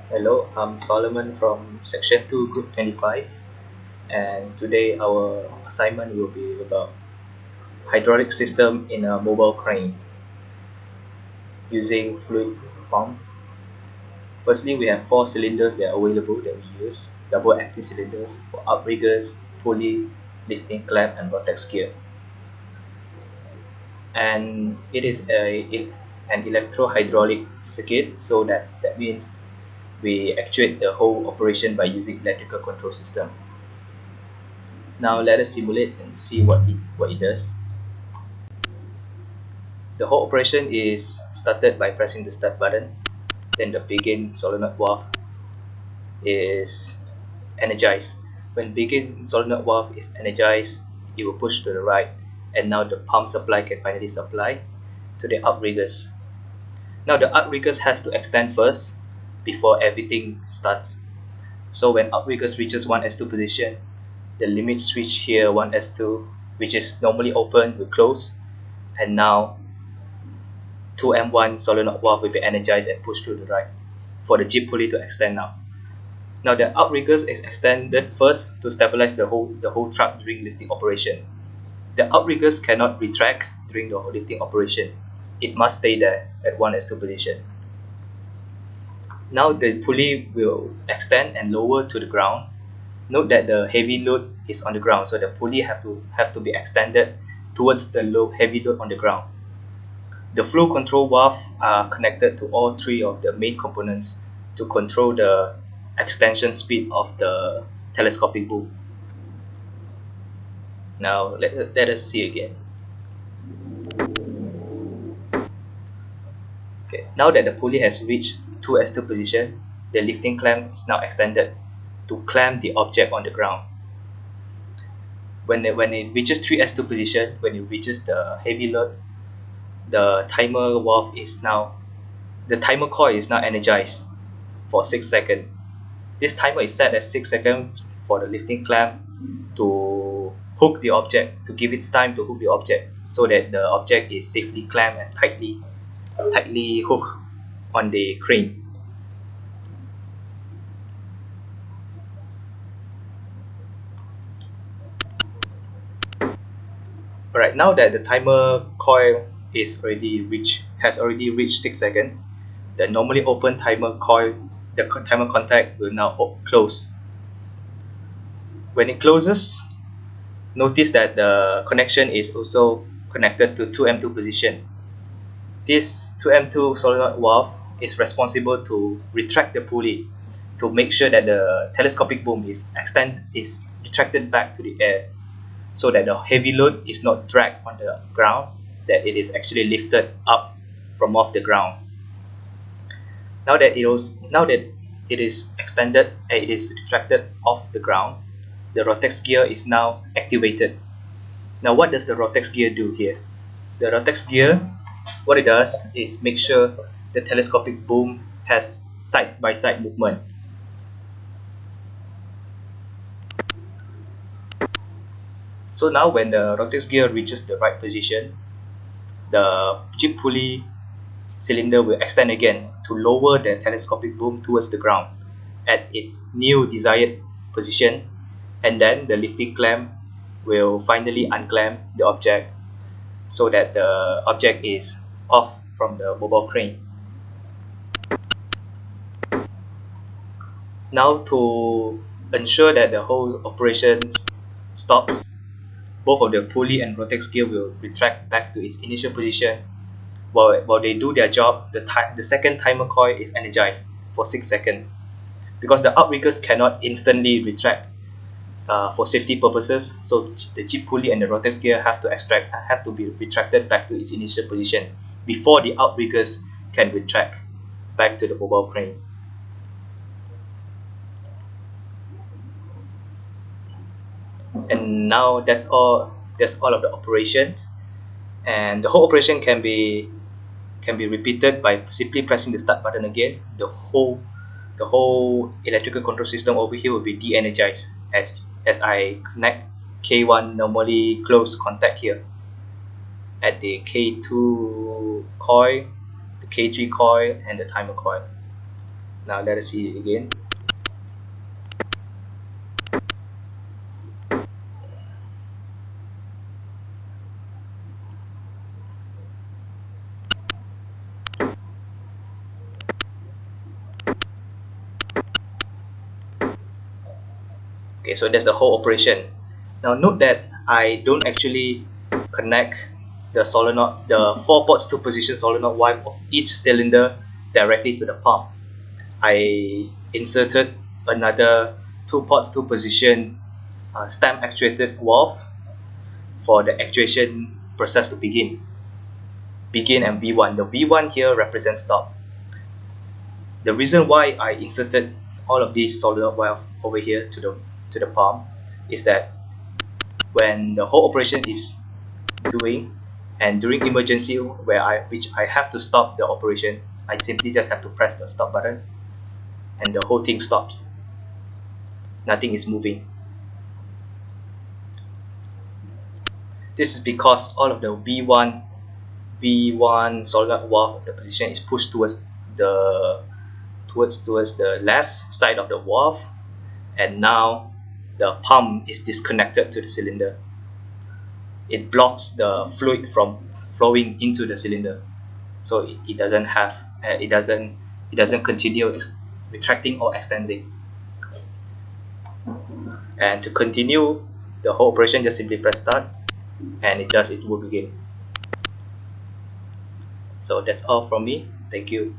Hello, I'm Solomon from Section 2, Group 25, and today our assignment will be about hydraulic system in a mobile crane using fluid pump. Firstly, we have four cylinders that are available that we use, double active cylinders for outriggers, pulley, lifting clamp, and vortex gear. And it is an electro-hydraulic circuit, so that means we actuate the whole operation by using electrical control system. Now let us simulate and see what it does. The whole operation is started by pressing the start button. Then the begin solenoid valve is energized. When begin solenoid valve is energized, it will push to the right, and now the pump supply can finally supply to the outriggers. Now the outriggers has to extend first before everything starts. So when outriggers reaches 1S2 position, the limit switch here 1S2, which is normally open, will close, and now 2M1 solenoid valve will be energized and pushed to the right for the jib pulley to extend now. Now the outriggers is extended first to stabilize the whole truck during lifting operation. The outriggers cannot retract during the lifting operation. It must stay there at 1S2 position. Now the pulley will extend and lower to the ground. Note that the heavy load is on the ground, so the pulley have to be extended towards the heavy load on the ground. The flow control valve are connected to all three of the main components to control the extension speed of the telescopic boom. Now let us see again. Okay, now that the pulley has reached 2S2 position, the lifting clamp is now extended to clamp the object on the ground. When it reaches 3S2 position, when it reaches the heavy load, the timer coil is now energized for 6 seconds. This timer is set at 6 seconds for the lifting clamp to hook the object, to give it time to hook the object so that the object is safely clamped and tightly hooked on the crane. Alright, now that the timer coil has already reached 6 seconds, the normally open timer coil, the timer contact will now close. When it closes, notice that the connection is also connected to 2M2 position. This 2M2 solenoid valve is responsible to retract the pulley to make sure that the telescopic boom is retracted back to the air, so that the heavy load is not dragged on the ground, that it is actually lifted up from off the ground. Now that it is extended and it is retracted off the ground, the rotex gear is now activated. Now what does the rotex gear do here? The rotex gear, what it does is make sure the telescopic boom has side-by-side movement. So now when the rotex gear reaches the right position, the jib pulley cylinder will extend again to lower the telescopic boom towards the ground at its new desired position, and then the lifting clamp will finally unclamp the object so that the object is off from the mobile crane. Now to ensure that the whole operation stops, both of the pulley and rotex gear will retract back to its initial position. While they do their job, the second timer coil is energized for 6 seconds. Because the outriggers cannot instantly retract for safety purposes, so the jib pulley and the rotex gear have to be retracted back to its initial position before the outriggers can retract back to the mobile crane. And now that's all of the operations, and the whole operation can be repeated by simply pressing the start button again. The whole electrical control system over here will be de-energized as I connect K1 normally close contact here at the K2 coil, the K3 coil, and the timer coil. Now let us see it again. Okay, so that's the whole operation. Now note that I don't actually connect the solenoid, the 4 ports 2 position solenoid valve of each cylinder directly to the pump. I inserted another 2 ports 2 position stem actuated valve for the actuation process to begin. Begin and V1. The V1 here represents stop. The reason why I inserted all of these solenoid valve over here to the pump is that when the whole operation is doing, and during emergency which I have to stop the operation, I simply just have to press the stop button and the whole thing stops. Nothing is moving. This is because all of the V1 solenoid valve of the position is pushed towards the left side of the valve, and now the pump is disconnected to the cylinder. It blocks the fluid from flowing into the cylinder, so it doesn't continue retracting or extending. And to continue the whole operation, just simply press start and it does its work again. So that's all from me. Thank you.